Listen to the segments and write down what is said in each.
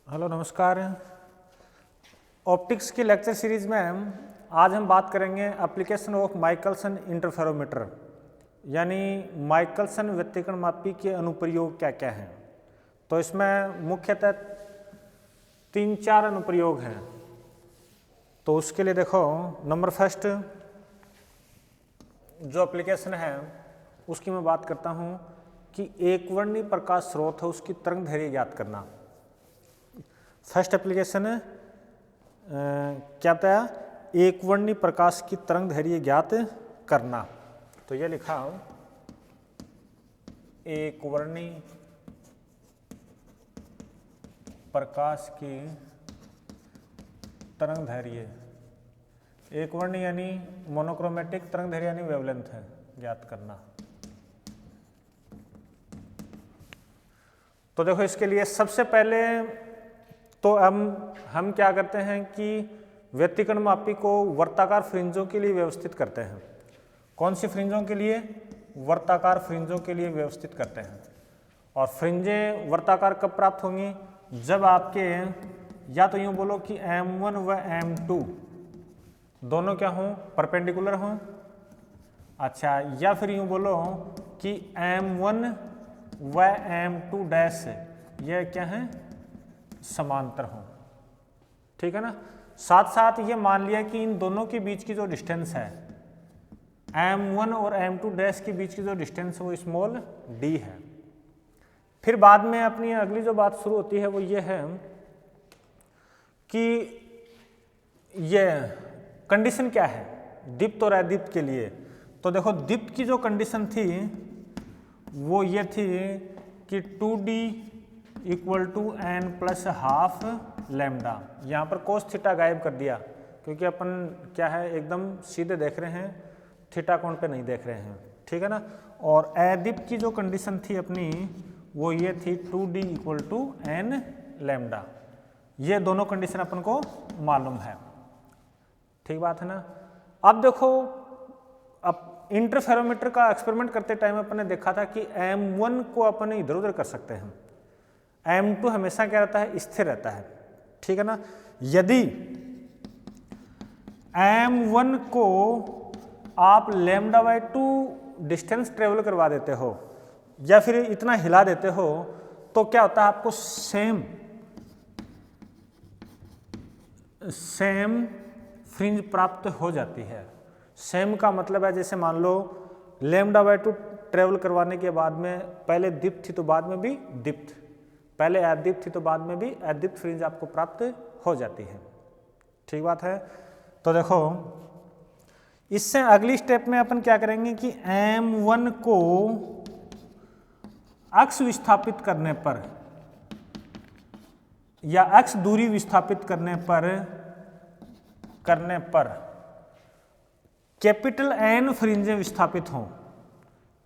Hello नमस्कार। Optics की lecture series में आज हम बात करेंगे एप्लीकेशन ऑफ माइकलसन इंटरफेरोमीटर यानी माइकलसन व्यतिकरण मापी के अनुप्रयोग क्या क्या हैं। तो इसमें मुख्यतः 3-4 अनुप्रयोग हैं। तो उसके लिए देखो, नंबर फर्स्ट जो एप्लीकेशन है उसकी मैं बात करता हूँ कि एक वर्णी प्रकाश स्रोत है उसकी तरंग दैर्घ्य ज्ञात करना। फर्स्ट एप्लीकेशन क्या बताया, एक वर्णी प्रकाश की तरंग दैर्घ्य ज्ञात करना। तो ये लिखा हो एक वर्णी प्रकाश की तरंग दैर्घ्य, एक वर्णी यानी मोनोक्रोमेटिक, तरंग दैर्घ्य यानी वेवलेंथ है, ज्ञात करना। तो देखो इसके लिए सबसे पहले तो हम क्या करते हैं कि व्यतिकरण मापी को वर्ताकार फ्रिंजों के लिए व्यवस्थित करते हैं। कौन सी फ्रिंजों के लिए? वर्ताकार फ्रिंजों के लिए व्यवस्थित करते हैं। और फ्रिंजें वर्ताकार कब प्राप्त होंगी? जब आपके या तो यूं बोलो कि M1 व M2 दोनों क्या हों? परपेंडिकुलर हों। अच्छा, या फिर यूं बोलो कि M1 व M2 डैश ये क्या है? समांतर हो। ठीक है ना। साथ साथ ये मान लिया कि इन दोनों के बीच की जो डिस्टेंस है M1 और M2 डैश के बीच की जो डिस्टेंस है वो स्मॉल d है। फिर बाद में अपनी अगली जो बात शुरू होती है वो ये है कि ये कंडीशन क्या है दीप्त और अदीप्त के लिए। तो देखो दीप्त की जो कंडीशन थी वो ये थी कि 2d equal to n plus half lambda. यहाँ पर कोस थीटा गायब कर दिया क्योंकि अपन क्या है एकदम सीधे देख रहे हैं, थीटा कोण पे नहीं देख रहे हैं। ठीक है ना। और अदीप्त की जो कंडीशन थी अपनी वो ये थी 2d equal to n lambda. ये दोनों कंडीशन अपन को मालूम है। ठीक बात है ना। अब देखो, अब इंटरफेरोमीटर का एक्सपेरिमेंट करते टाइम अपन ने देखा था कि M1 को अपन इधर उधर कर सकते हैं, M2 हमेशा क्या रहता है? स्थिर रहता है। ठीक है ना। यदि M1 को आप λ/2 डिस्टेंस ट्रेवल करवा देते हो या फिर इतना हिला देते हो तो क्या होता है? आपको सेम फ्रिंज प्राप्त हो जाती है। सेम का मतलब है जैसे मान लो λ/2 ट्रेवल करवाने के बाद में पहले दीप्त थी तो बाद में भी दीप्त, पहले अदीप्त थी तो बाद में भी अदीप्त फ्रिंज आपको प्राप्त हो जाती है। ठीक बात है। तो देखो इससे अगली स्टेप में अपन क्या करेंगे कि M1 को अक्ष विस्थापित करने पर या अक्ष दूरी विस्थापित करने पर कैपिटल N फ्रिंजें विस्थापित हों,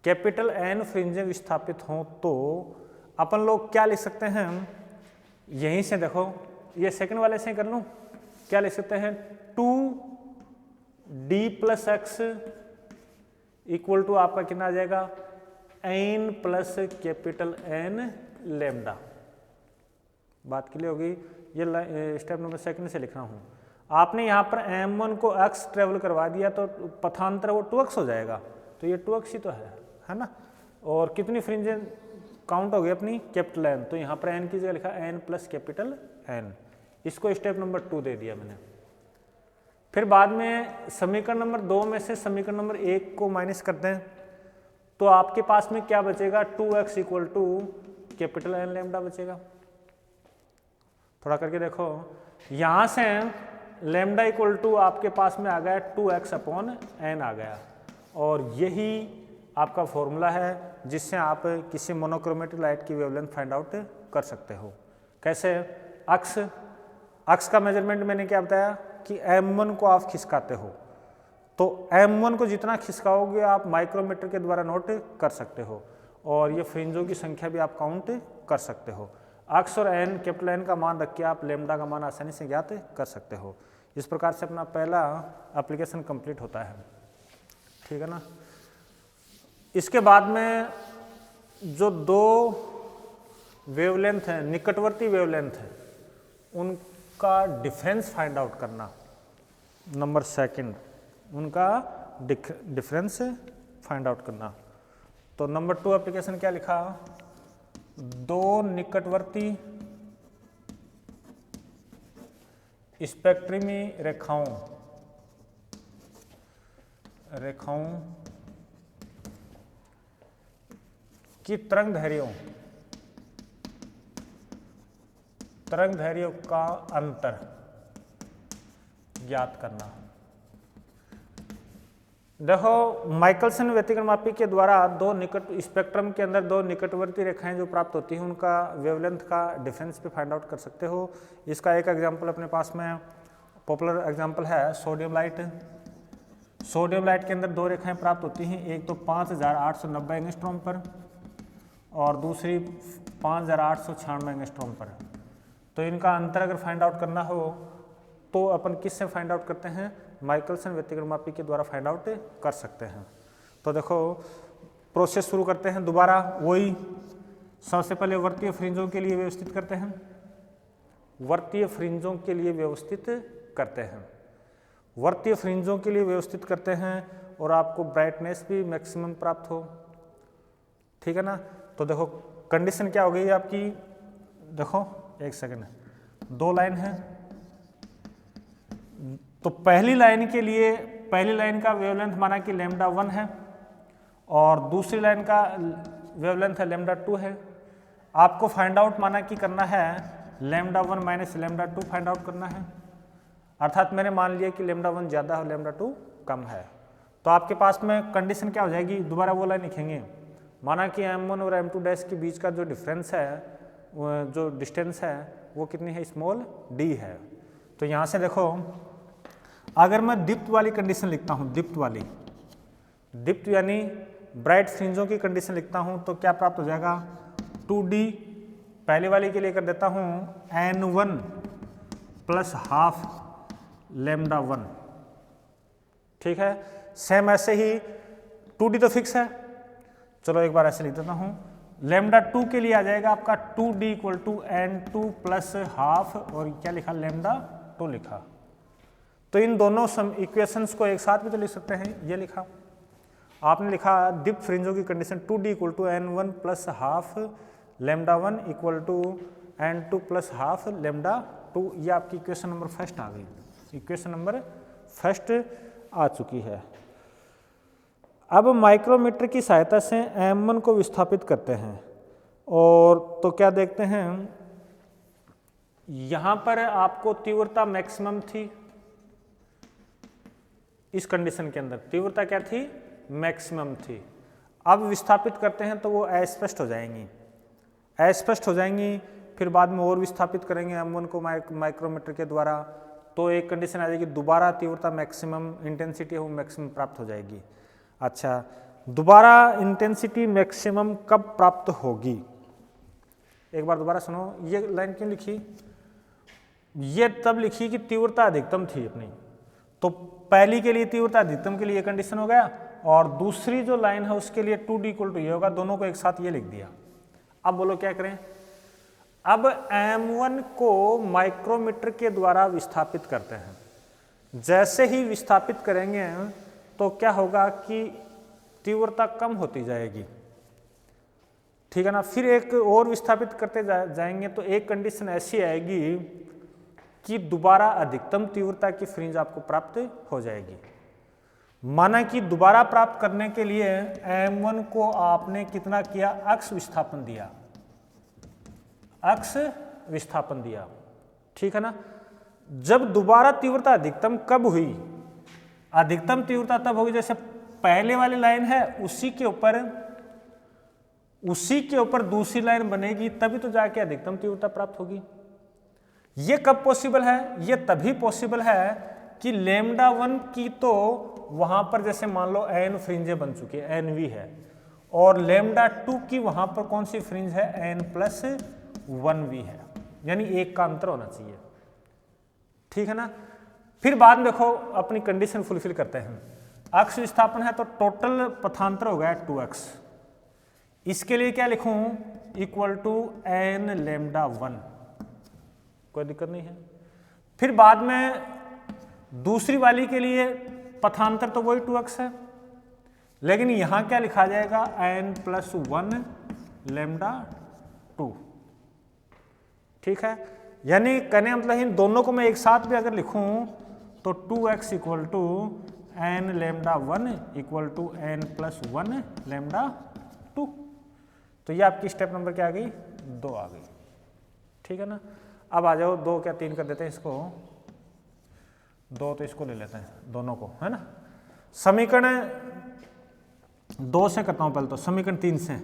कैपिटल N फ्रिंजें विस्थापित हों तो अपन लोग क्या लिख सकते हैं? यहीं से देखो, ये सेकंड वाले से कर लूं, क्या लिख सकते हैं? 2d plus x equal to आपका कितना आ जाएगा? n plus capital N lambda. बात क्लियर होगी। ये स्टेप नंबर सेकंड से लिख रहा हूं। आपने यहां पर M1 को x ट्रेवल करवा दिया तो पथांतर वो 2x हो जाएगा। तो ये 2x ही तो है ना। और कितनी फ्रिंजें काउंट हो गई अपनी? Capital N। तो यहाँ पर n की जगह लिखा n प्लस कैपिटल N। इसको स्टेप नंबर 2 दे दिया मैंने। फिर बाद में समीकरण नंबर 2 में से समीकरण नंबर 1 को माइनस कर दें तो आपके पास में क्या बचेगा? 2x equal to capital N lambda बचेगा। थोड़ा करके देखो, यहाँ से लैम्डा इक्वल टू आपके पास में आ गया 2x अपॉन n आ गया। और यही आपका फॉर्मूला है जिससे आप किसी मोनोक्रोमेटिक लाइट की वेवलेंथ फाइंड आउट कर सकते हो। कैसे? अक्ष का मेजरमेंट मैंने क्या बताया कि M1 को आप खिसकाते हो तो M1 को जितना खिसकाओगे आप माइक्रोमीटर के द्वारा नोट कर सकते हो और ये फ्रिंजों की संख्या भी आप काउंट कर सकते हो। अक्ष और n कैपिटल N का मान रख के आप लैम्डा का मान आसानी से ज्ञात कर सकते हो। इस प्रकार से अपना पहला एप्लीकेशन कंप्लीट होता है। ठीक है ना। इसके बाद में जो दो वेवलेंथ है, निकटवर्ती वेवलेंथ है, उनका डिफरेंस फाइंड आउट करना। नंबर सेकंड, उनका डिफरेंस फाइंड आउट करना। तो नंबर 2 एप्लीकेशन क्या लिखा, दो निकटवर्ती स्पेक्ट्रमी रेखाओं की तरंग दैर्ध्यों का अंतर ज्ञात करना। देखो, माइकलसन व्यतिकरणमापी के द्वारा स्पेक्ट्रम के अंदर दो निकटवर्ती रेखाएं जो प्राप्त होती हैं उनका वेवलेंथ का डिफरेंस भी फाइंड आउट कर सकते हो। इसका एक एग्जांपल अपने पास में पॉपुलर एग्जांपल है सोडियम लाइट। सोडियम लाइट के अंदर दो रेखाएं प्राप्त होती हैं, एक तो 5890 एंगस्ट्रॉम पर और दूसरी 5896 एंगस्ट्रॉम पर। तो इनका अंतर अगर फाइंड आउट करना हो तो अपन किससे फाइंड आउट करते हैं, माइकलसन व्यतिकरणमापी के द्वारा फाइंड आउट कर सकते हैं। तो देखो प्रोसेस शुरू करते हैं दोबारा वही। सबसे पहले वर्तीय फ्रिंजों के लिए व्यवस्थित करते हैं, वर्तीय फ्रिंजों के लिए व्यवस्थित करते हैं, वर्तीय फ्रिंजों के लिए व्यवस्थित करते हैं और आपको ब्राइटनेस भी मैक्सिमम प्राप्त हो, ठीक है ना। तो देखो कंडीशन क्या हो गई आपकी, देखो एक सेकंड, दो लाइन है। तो पहली लाइन के लिए पहली लाइन का वेवलेंथ माना कि λ1 है और दूसरी लाइन का वेवलेंथ है λ2 है। आपको फाइंड आउट माना कि करना है λ1 माइनस λ2 फाइंड आउट करना है, अर्थात मैंने मान लिया कि λ1 ज़्यादा और λ2 कम है। तो आपके पास में कंडीशन क्या हो जाएगी, दोबारा वो लाइन लिखेंगे, माना कि m1 और m2 डैश के बीच का जो डिफरेंस है, जो डिस्टेंस है वो कितनी है, स्मॉल d है। तो यहाँ से देखो अगर मैं दीप्त वाली कंडीशन लिखता हूँ, दीप्त यानी ब्राइट फ्रिंजों की कंडीशन लिखता हूँ तो क्या प्राप्त हो जाएगा, 2d पहले वाली के लिए कर देता हूँ n1 प्लस हाफ λ1, ठीक है। सेम ऐसे ही 2d तो फिक्स है, चलो एक बार ऐसे लिख देता हूँ, λ2 के लिए आ जाएगा आपका 2d equal to n2 plus half और क्या लिखा, λ2 लिखा। तो इन दोनों इक्वेशंस को एक साथ भी तो लिख सकते हैं, ये लिखा आपने, लिखा दीप्त फ्रिंजों की condition 2d equal to n1 plus half λ1 equal to n2 plus half λ2, ये आपकी इक्वेशन नंबर फर्स्ट आ गई, इक्वेशन नंबर फर्स्ट आ चुकी है। अब माइक्रोमीटर की सहायता से m1 को विस्थापित करते हैं और तो क्या देखते हैं, यहाँ पर आपको तीव्रता मैक्सिमम थी, इस कंडीशन के अंदर तीव्रता क्या थी, मैक्सिमम थी। अब विस्थापित करते हैं तो वो अस्पष्ट हो जाएंगी, अस्पष्ट हो जाएंगी, फिर बाद में और विस्थापित करेंगे m1 को माइक्रोमीटर के द्वारा, तो एक कंडीशन आ जाएगी, दोबारा तीव्रता मैक्सिमम, इंटेंसिटी है वो मैक्सिमम प्राप्त हो जाएगी। अच्छा, दोबारा इंटेंसिटी मैक्सिमम कब प्राप्त होगी, एक बार दोबारा सुनो, ये लाइन क्यों लिखी, ये तब लिखी कि तीव्रता अधिकतम थी अपनी, तो पहली के लिए तीव्रता अधिकतम के लिए ये कंडीशन हो गया और दूसरी जो लाइन है उसके लिए 2d इक्वल टू ये होगा, दोनों को एक साथ ये लिख दिया। अब बोलो क्या करें, अब m1 को माइक्रोमीटर के द्वारा विस्थापित करते हैं, जैसे ही विस्थापित करेंगे तो क्या होगा कि तीव्रता कम होती जाएगी, ठीक है ना। फिर एक और विस्थापित करते जाएंगे तो एक कंडीशन ऐसी आएगी कि दोबारा अधिकतम तीव्रता की फ्रिंज आपको प्राप्त हो जाएगी। माना कि दोबारा प्राप्त करने के लिए m1 को आपने कितना किया, अक्ष विस्थापन दिया, अक्ष विस्थापन दिया, ठीक है ना। जब दोबारा तीव्रता अधिकतम कब हुई, अधिकतम तीव्रता तब होगी जैसे पहले वाली लाइन है उसी के ऊपर दूसरी लाइन बनेगी, तभी तो जाके अधिकतम तीव्रता प्राप्त होगी। ये कब पॉसिबल है, ये तभी पॉसिबल है कि λ1 की तो वहां पर जैसे मान लो n फ्रिंजें बन चुकी है, nv है, और λ2 की वहां पर कौन सी फ्रिंज है, n+1v है, यानी एक का अंतर होना चाहिए, ठीक है ना। फिर बाद में देखो अपनी कंडीशन फुलफिल करते हैं, अक्ष विस्थापन है तो टोटल पथांतर हो गया 2x, इसके लिए क्या लिखूं, इक्वल टू n λ1, कोई दिक्कत नहीं है। फिर बाद में दूसरी वाली के लिए पथांतर तो वही 2x है, लेकिन यहां क्या लिखा जाएगा n+1 लैम्डा 2। ठीक है, यानी कहने मतलब इन दोनों को मैं एक साथ भी अगर लिखूं तो 2x equal to n lambda 1 equal to n+1 lambda 2। तो ये आपकी स्टेप नंबर क्या आ गई, 2 आ गई। ठीक है ना। अब आ जाओ 2 क्या 3 कर देते हैं इसको, 2 तो इसको ले लेते हैं दोनों को, है ना। समीकरण 2 से करता हूं पहले, तो समीकरण 3 से।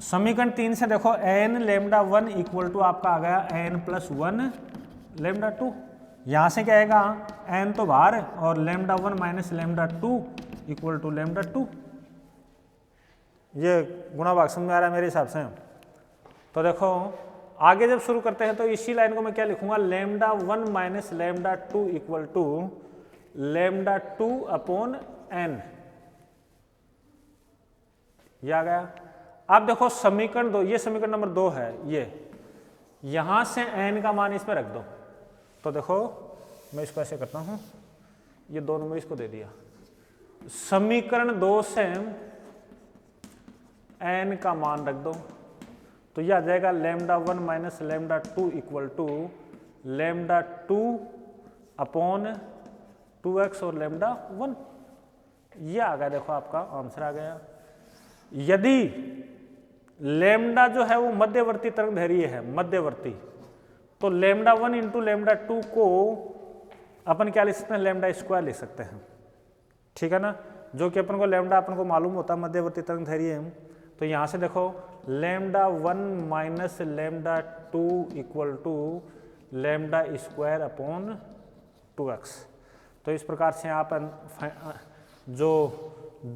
समीकरण 3 से देखो n लैम्डा 1 इक्वल टू आपका आ गया n+1 लैम्डा 2। यहां से क्या आएगा, n तो बाहर और lambda 1 minus lambda 2 equal to lambda 2। ये गुणा भाग समझ में आ रहा है मेरे हिसाब से। तो देखो आगे जब शुरू करते हैं तो इसी लाइन को मैं क्या लिखूंगा, lambda 1 minus lambda 2 equal to lambda 2 upon n। ये आ गया। अब देखो समीकरण 2, ये समीकरण नंबर 2 है, ये यहां से n का मान इसमें रख दो। तो देखो मैं इसको ऐसे करता हूं, ये 2 नंबर इसको दे दिया। समीकरण 2 से n का मान रख दो, तो यह आ जाएगा lambda 1 minus lambda 2 equal to lambda 2 upon 2x और लैम्डा 1। यह आ गया, देखो आपका आंसर आ गया। यदि लैम्डा जो है वो मध्यवर्ती तरंगदैर्घ्य है, मध्यवर्ती, तो लैम्डा 1 इंटू लैम्डा 2 को अपन क्या लिख सकते हैं, लैम्डा स्क्वायर लिख सकते हैं। ठीक है ना, जो कि अपन को लैम्डा अपन को मालूम होता है मध्यवर्ती तरंगदैर्घ्य। तो यहां से देखो lambda 1 minus lambda 2 equal to lambda square upon 2x। तो इस प्रकार से आप जो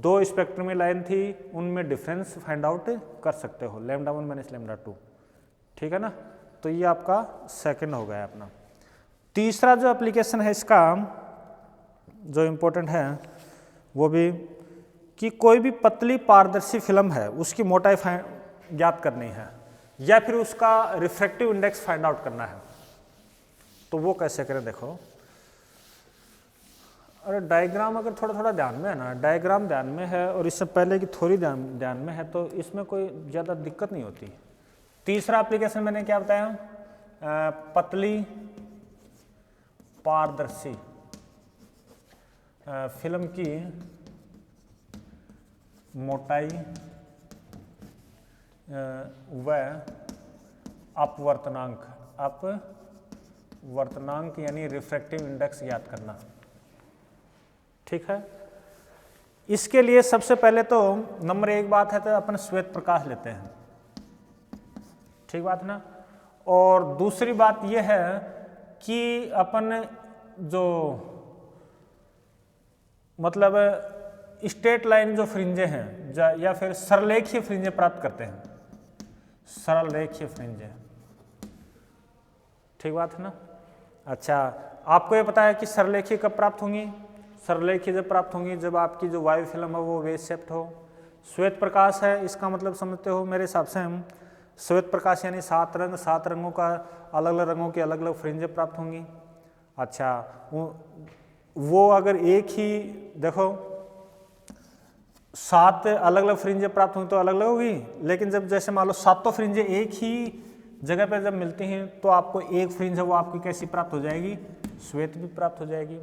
2 स्पेक्ट्रमी लाइन थी उनमें डिफरेंस फाइंड आउट कर सकते हो, लैम्डा 1 माइनस लैम्डा 2। ठीक है ना। तो ये आपका सेकंड हो गया अपना। तीसरा जो एप्लीकेशन है इसका जो इम्पोर्टेंट है वो भी कि कोई भी पतली पारदर्शी फिल्म है, उसकी मोटाई ज्ञात करनी है या फिर उसका रिफ्रैक्टिव इंडेक्स फाइंड आउट करना है। तो वो कैसे करें, देखो अरे डायग्राम अगर थोड़ा थोड़ा ध्यान में है ना, डायग्राम ध्यान में है और इससे पहले की थोड़ी ध्यान में है, तो इसमें कोई ज़्यादा दिक्कत नहीं होती। तीसरा एप्लीकेशन मैंने क्या बताया, पतली पारदर्शी फिल्म की मोटाई व अपवर्तनांक यानी रिफ्रैक्टिव इंडेक्स ज्ञात करना। ठीक है, इसके लिए सबसे पहले तो नंबर 1 बात है तो अपन श्वेत प्रकाश लेते हैं। ठीक बात ना। और दूसरी बात यह है कि अपन जो मतलब स्ट्रेट लाइन जो फ्रिंजे हैं या फिर सरलेखीय फ्रिंजे प्राप्त करते हैं, सरलेखीय फ्रिंजे। ठीक बात है ना। अच्छा, आपको ये पता है कि सरलेखीय कब प्राप्त होंगी, सरलेखीय जब प्राप्त होंगी जब आपकी जो वायु फिल्म है वो वेव शेप्ड हो। श्वेत प्रकाश है, इसका मतलब समझते हो मेरे हिसाब से हम श्वेत प्रकाश यानी 7 रंग, 7 रंगों का अलग अलग रंगों की अलग अलग फ्रिंजें प्राप्त होंगी। अच्छा, वो अगर एक ही देखो 7 अलग अलग फ्रिंजें प्राप्त होंगी तो अलग अलग होगी, लेकिन जब जैसे मान लो 7 फ्रिंजें एक ही जगह पर जब मिलती हैं तो आपको एक फ्रिंज है वो आपकी कैसी प्राप्त हो जाएगी, श्वेत भी प्राप्त हो जाएगी।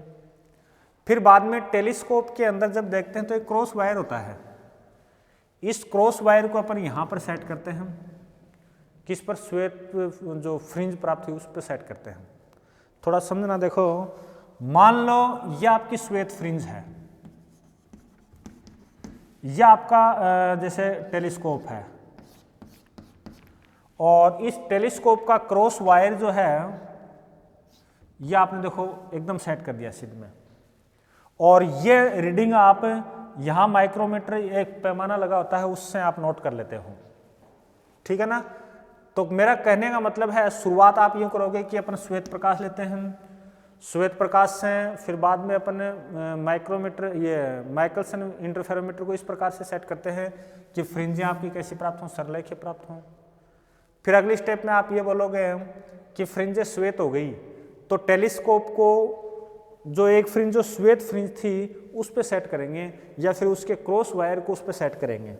फिर बाद में टेलीस्कोप के अंदर जब देखते हैं तो एक क्रॉस वायर होता है, इस क्रॉस वायर को अपन यहाँ पर सेट करते हैं, किस पर, श्वेत जो फ्रिंज प्राप्त हुई उस पर सेट करते हैं। थोड़ा समझना, देखो मान लो यह आपकी श्वेत फ्रिंज है, यह आपका जैसे टेलीस्कोप है और इस टेलीस्कोप का क्रॉस वायर जो है यह आपने देखो एकदम सेट कर दिया सिद्ध में, और ये रीडिंग आप यहाँ माइक्रोमीटर एक पैमाना लगा होता है उससे आप नोट कर लेते हो। ठीक है ना। तो मेरा कहने का मतलब है शुरुआत आप यूँ करोगे कि अपन श्वेत प्रकाश लेते हैं, श्वेत प्रकाश से फिर बाद में अपन माइक्रोमीटर ये माइकलसन इंटरफेरोमीटर को इस प्रकार से सेट करते हैं कि फ्रिंजें आपकी कैसी प्राप्त हों, सरलेखीय प्राप्त हों। फिर अगली स्टेप में आप ये बोलोगे कि फ्रिंजें श्वेत हो गई, तो टेलीस्कोप को जो एक फ्रिंज जो श्वेत फ्रिंज थी उस पर सेट करेंगे, या फिर उसके क्रॉस वायर को उस पर सेट करेंगे।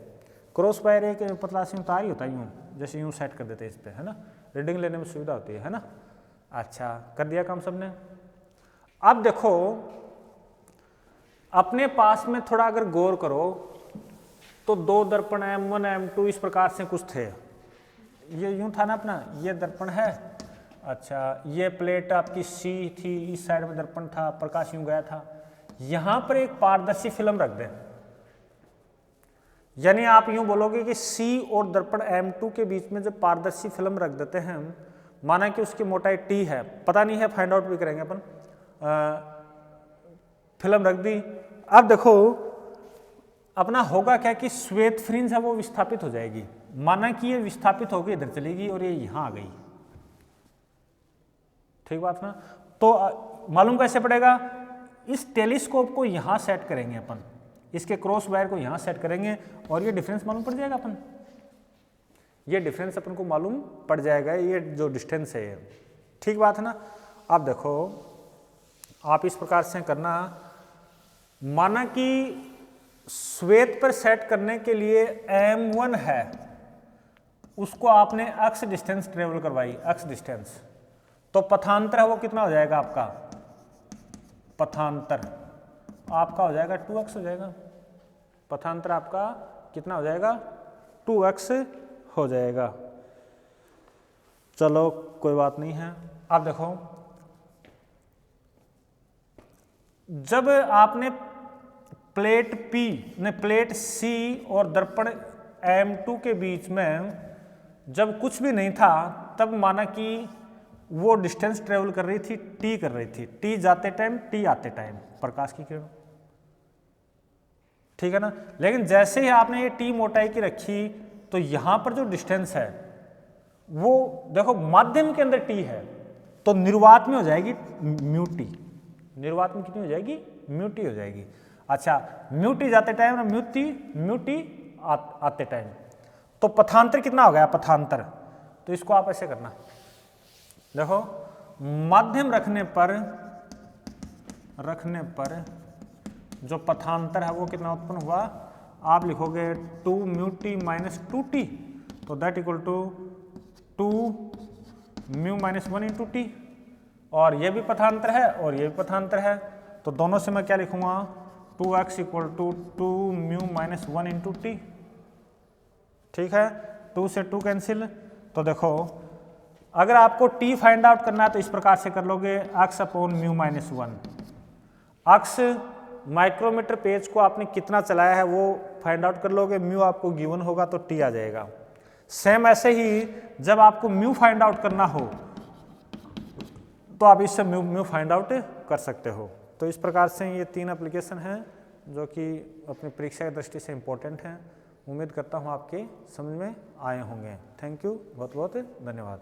क्रॉस वायर एक पतला सी तार ही होता है, यूँ जैसे यूँ सेट कर देते हैं इस पर, है ना, रीडिंग लेने में सुविधा होती है ना। अच्छा, कर दिया काम सबने। अब देखो अपने पास में थोड़ा अगर गौर करो तो दो दर्पण M1 M2 इस प्रकार से कुछ थे, ये यूं था ना अपना, ये दर्पण है। अच्छा, ये प्लेट आपकी C थी, इस साइड में दर्पण था, प्रकाश यूं गया था, यहां पर एक पारदर्शी फिल्म रख दें, यानी आप यूं बोलोगे कि C और दर्पण M2 के बीच में जब पारदर्शी फिल्म रख देते हैं, माना कि उसकी मोटाई T है, पता नहीं है, फाइंड आउट भी करेंगे अपन, फिल्म रख दी। अब देखो अपना होगा क्या कि श्वेत फ्रिंज है वो विस्थापित हो जाएगी, माना कि ये विस्थापित होगी इधर चलेगी और ये यहां आ गई, ठीक बात ना। तो मालूम कैसे पड़ेगा, इस टेलीस्कोप को यहां सेट करेंगे अपन, इसके क्रॉस वायर को यहां सेट करेंगे और ये डिफरेंस मालूम पड़ जाएगा अपन, ये डिफरेंस अपन को मालूम पड़ जाएगा, ये जो डिस्टेंस है ये, ठीक बात है ना। अब देखो आप इस प्रकार से करना, माना कि श्वेत पर सेट करने के लिए M1 है, उसको आपने अक्ष डिस्टेंस ट्रेवल करवाई, अक्ष डिस्टेंस, तो पथांतर है वो कितना हो जाएगा आपका, पथांतर आपका हो जाएगा 2x हो जाएगा, पथांतर आपका कितना हो जाएगा 2x हो जाएगा। चलो कोई बात नहीं है। अब देखो जब आपने प्लेट P ने प्लेट C और दर्पण M2 के बीच में जब कुछ भी नहीं था, तब माना कि वो डिस्टेंस ट्रेवल कर रही थी, T कर रही थी, T जाते टाइम T आते टाइम, प्रकाश की किरण, ठीक है ना। लेकिन जैसे ही आपने ये T मोटाई की रखी, तो यहां पर जो डिस्टेंस है वो देखो माध्यम के अंदर T है, तो निर्वात में हो जाएगी म्यू T, निर्वात में कितनी हो जाएगी, म्यू T हो जाएगी। अच्छा, म्यू T जाते टाइम और म्यू T आते टाइम, तो पथांतर कितना हो गया, पथांतर, तो इसको आप ऐसे करना, देखो माध्यम रखने पर जो पथांतर है वो कितना उत्पन्न हुआ, आप लिखोगे 2 म्यू T माइनस 2T, तो that equal to 2 mu minus 1 into T, और ये भी पथांतर है और ये भी पथांतर है, तो दोनों से मैं क्या लिखूंगा, 2x equal to 2 mu minus 1 into T, ठीक है, 2 से 2 कैंसिल। तो देखो अगर आपको T फाइंड आउट करना है तो इस प्रकार से कर लोगे, x upon mu minus 1, x micrometer page को आपने कितना चलाया है वो फाइंड आउट कर लोगे, म्यू आपको गिवन होगा तो T आ जाएगा। सेम ऐसे ही जब आपको म्यू फाइंड आउट करना हो तो आप इससे म्यू फाइंड आउट कर सकते हो। तो इस प्रकार से ये 3 एप्लीकेशन हैं जो कि अपनी परीक्षा की दृष्टि से इम्पोर्टेंट हैं। उम्मीद करता हूँ आपके समझ में आए होंगे। थैंक यू, बहुत बहुत धन्यवाद।